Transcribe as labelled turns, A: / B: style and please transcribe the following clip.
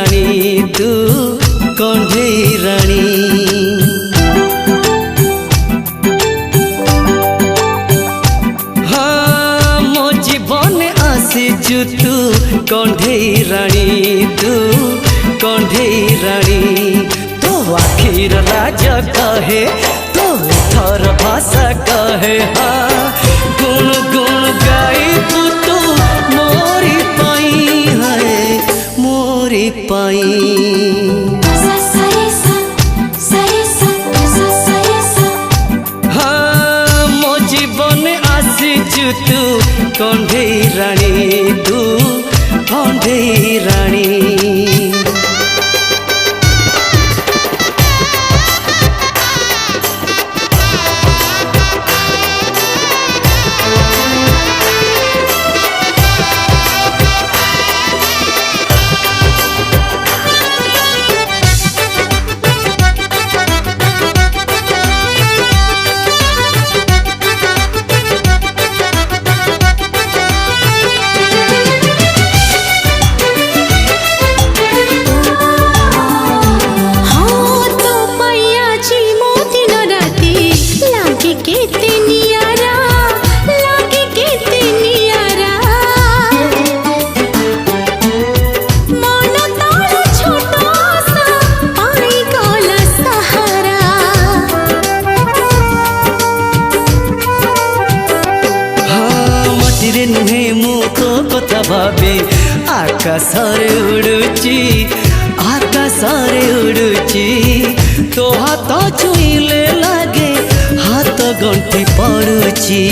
A: रानी तू कण्ढेई रानी। हाँ मो जीवन आसीचु तू कण्ढेई रानी तू कण्ढेई रानी। तो आखिर राज कहे तो थर भाषा कहे हाँ गुण गुण गाई तू मोरी पाई है मोरी पाई। हाँ मो जीवन आसीचु तू कण्ढेई रानी तू कण्ढेई रानी। नुहे मु तो कथा भावे आकाशरे उड़ुची आकाशरे उड़ुची। तो हाथ छुईले लागे हाथ गंठी पड़ुची।